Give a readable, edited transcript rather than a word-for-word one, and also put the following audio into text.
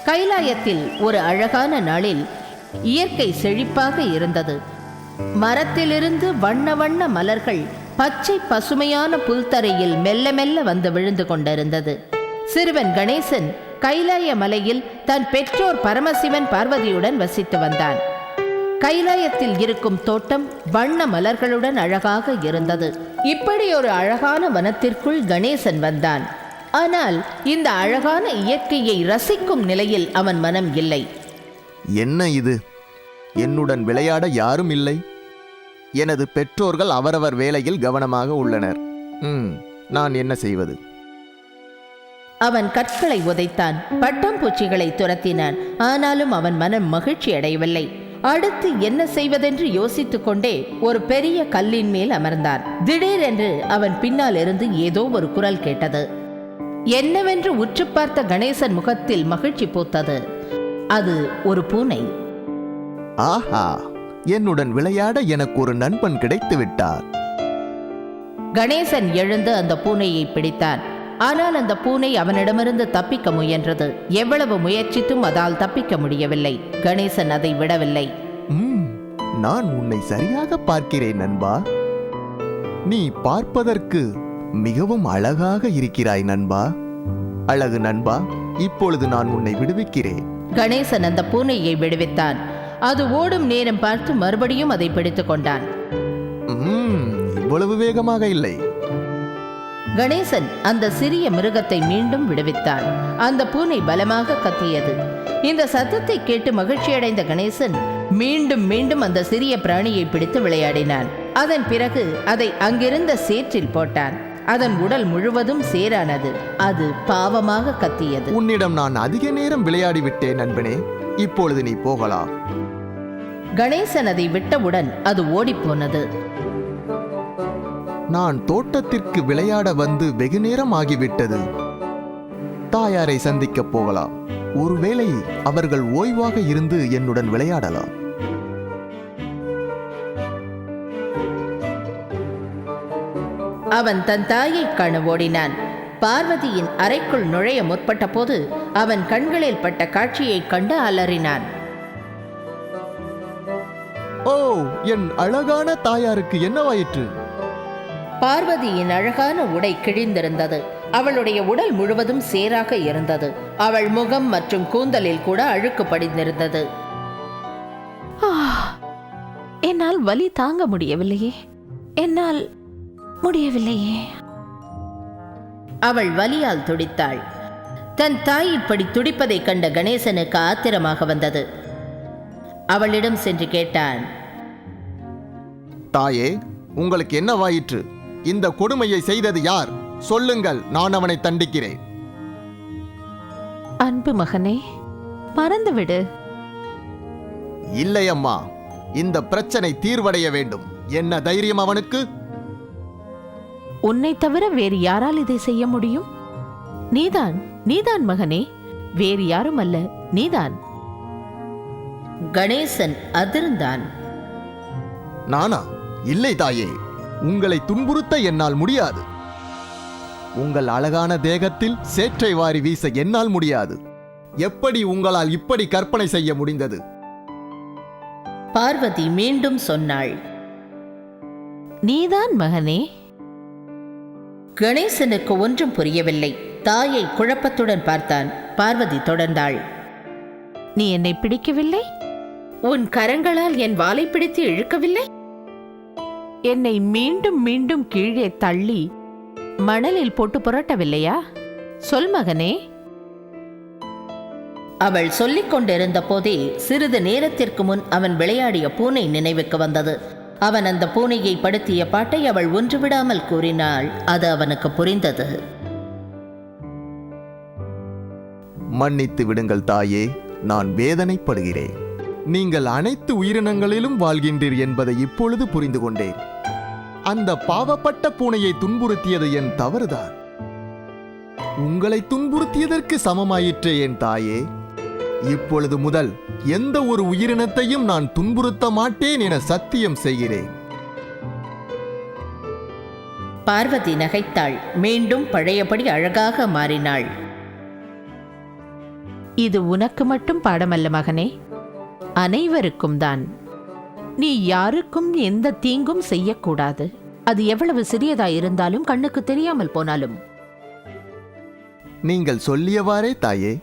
கைலாயத்தில் ஒரு அழகான நாளில் இயற்கை செழிப்பாக இருந்தது. மரத்திலிருந்து வண்ண வண்ண மலர்கள் பச்சை பசுமையான புல்தரையில் மெல்ல மெல்ல வந்து விழுந்து கொண்டிருந்தது. சிறுவன் கணேசன் கைலாய மலையில் தன் பெற்றோர் பரமசிவன் பார்வதியுடன் வசித்து வந்தான். கைலாயத்தில் இருக்கும் தோட்டம் வண்ண மலர்களுடன் அழகாக இருந்தது. இப்படி ஒரு அழகான வனத்திற்குள் கணேசன் வந்தான். ஆனால் இந்த அழகான இயற்கையை ரசிக்கும் நிலையில் அவன் மனம் இல்லை. என்ன இது? என்னுடன் விளையாட யாரும் இல்லை. எனது பெற்றோர்கள் அவரவர் வேலையில் கவனமாக உள்ளனர். நான் என்ன செய்வது? அவன் கற்களை உதைத்தான், பட்டாம்பூச்சிகளை துரத்தினான். ஆனாலும் அவன் மனம் மகிழ்ச்சி அடையவில்லை. அடுத்து என்ன செய்வதென்று யோசித்துக் கொண்டே ஒரு பெரிய கல்லின் மேல் அமர்ந்தான். திடீரென்று அவன் பின்னால் இருந்து ஏதோ ஒரு குரல் கேட்டது. என்னவென்று உற்று பார்த்த கணேசன் முகத்தில் மகிழ்ச்சி பூத்தது. அது ஒரு பூனை. ஆஹா, என்னுடன் விளையாட எனக்கு ஒரு நண்பன் கிடைத்து விட்டார். கணேசன் எழுந்து அந்த பூனையை பிடித்தான். ஆனால் அந்த பூனை அவனிடமிருந்து தப்பிக்க முயன்றது. எவ்வளவு முயற்சித்தும் அதால் தப்பிக்க முடியவில்லை. கணேசன் அதை விடவில்லை. நான் உன்னை சரியாக பார்க்கிறேன் நண்பா. நீ பார்ப்பதற்கு மிகவும் அழகாக இருக்கிறாய் நண்பா. அழகு நண்பா, இப்பொழுது நான் உன்னை விடுவிக்கிறேன். கணேசன் அந்த பூனையை விடுவித்தான். அது ஓடும் நேரம் பார்த்து மறுபடியும் அதை பிடித்துக் கொண்டான். இவ்வளவு வேகமாக இல்லை. கணேசன் அந்த சிறிய மிருகத்தை மீண்டும் விடுவித்தான். அந்த பூனை பலமாக கத்தியது. இந்த சத்தத்தை கேட்டு மகிழ்ச்சியடைந்த கணேசன் மீண்டும் மீண்டும் அந்த சிறிய பிராணியை பிடித்து விளையாடினான். அதன் பிறகு அதை அங்கிருந்த சேற்றில் போட்டான். அதன் உடல் முழுவதும் சேரானது. அது பாவமாக கத்தியது. உன்னிடம் நான் அதிக நேரம் விளையாடி விட்டேன் நண்பனே, இப்பொழுது நீ போகலாம். கணேசன் அதை விட்டவுடன் அது ஓடிப்போனது. நான் தோட்டத்திற்கு விளையாட வந்து வெகு நேரம் ஆகிவிட்டது. தாயாரை சந்திக்க போகலாம். ஒருவேளை அவர்கள் ஓய்வாக இருந்து என்னுடன் விளையாடலாம். அவன் தன் தாயை காண ஓடினான். பார்வதியின் அறைக்குள் நுழைய முற்பட்ட போது அவன் கண்களில் பட்ட காட்சியை கண்டு அலறினான். ஓ, என் அழகான தாயாருக்கு என்னவாயிற்று? பார்வதியின் அழகான உடை கிழிந்திருந்தது. அவளுடைய உடல் முழுவதும் சேராக இருந்தது. அவள் முகம் மற்றும் கூந்தலில் கூட அழுக்கு படிந்திருந்தது. என்னால் வலி தாங்க முடியவில்லையே, என்னால் முடியவில்லையே. அவள் வலியால் துடித்தாள். தன் தாய் இப்படி துடிப்பதை கண்ட கணேசனுக்கு ஆத்திரமாக வந்தது. அவளிடம் சென்று கேட்டான். தாயே, உங்களுக்கு என்னவாயிற்று? இந்த கொடுமையை செய்தது யார்? சொல்லுங்கள், நான் அவனை தண்டிக்கிறேன். அன்பு மகனே, மறந்துவிடு. இல்லை அம்மா, இந்த பிரச்சனை தீர்வடைய வேண்டும். என்ன தைரியம் அவனுக்கு? உன்னை தவிர வேறு யாரால் இதை செய்ய முடியும்? நீதான் மகனே, வேறு யாரும் அல்ல, நீதான். கணேசன் அதிர்ந்தான். நானா? இல்லை தாயே, உங்களை துன்புறுத்த என்னால் முடியாது. உங்கள் அழகான தேகத்தில் சேற்றை வாரி வீச என்னால் முடியாது. எப்படி உங்களால் இப்படி கற்பனை செய்ய முடிந்தது? பார்வதி மீண்டும் சொன்னாள். நீதான் மகனே. கணேசனுக்கு ஒன்றும் புரியவில்லை. தாயை குழப்பத்துடன் பார்த்தான். பார்வதி தொடர்ந்தாள். நீ என்னை பிடிக்கவில்லை? உன் கரங்களால் என் வாலை பிடித்து இழுக்கவில்லை? என்னை மீண்டும் மீண்டும் கீழே தள்ளி மணலில் போட்டு புரட்டவில்லையா? சொல் மகனே. அவள் சொல்லிக் கொண்டிருந்த போதே சிறிது நேரத்திற்கு முன் அவன் விளையாடிய பூனை நினைவுக்கு வந்தது. அவன் அந்த பூனையை படுத்திய பாட்டை அவள் ஒன்றுவிடாமல் கூறினாள். அது அவனுக்கு புரிந்தது. மன்னித்து விடுங்கள் தாயே, நான் வேதனைப்படுகிறேன். நீங்கள் அனைத்து உயிரினங்களிலும் வாழ்கின்றீர் என்பதை இப்பொழுது புரிந்து கொண்டேன். அந்த பாவப்பட்ட பூனையை துன்புறுத்தியது என் தவறுதான். உங்களை துன்புறுத்தியதற்கு சமமாயிற்றே என் தாயே. இப்பொழுது முதல் எந்த ஒரு உயிரினத்தையும் நான் துன்புறுத்த மாட்டேன் என சத்தியம் செய்கிறேன். பார்வதி நகைத்தாள். மீண்டும் பழையபடி அழகாக மாறினாள். இது உனக்கு மட்டும் பாடமல்ல மகனே, அனைவருக்கும் தான். நீ யாருக்கும் எந்த தீங்கும் செய்யக்கூடாது. அது எவ்வளவு சிறியதா இருந்தாலும், கண்ணுக்கு தெரியாமல் போனாலும். நீங்கள் சொல்லியவாறே தாயே.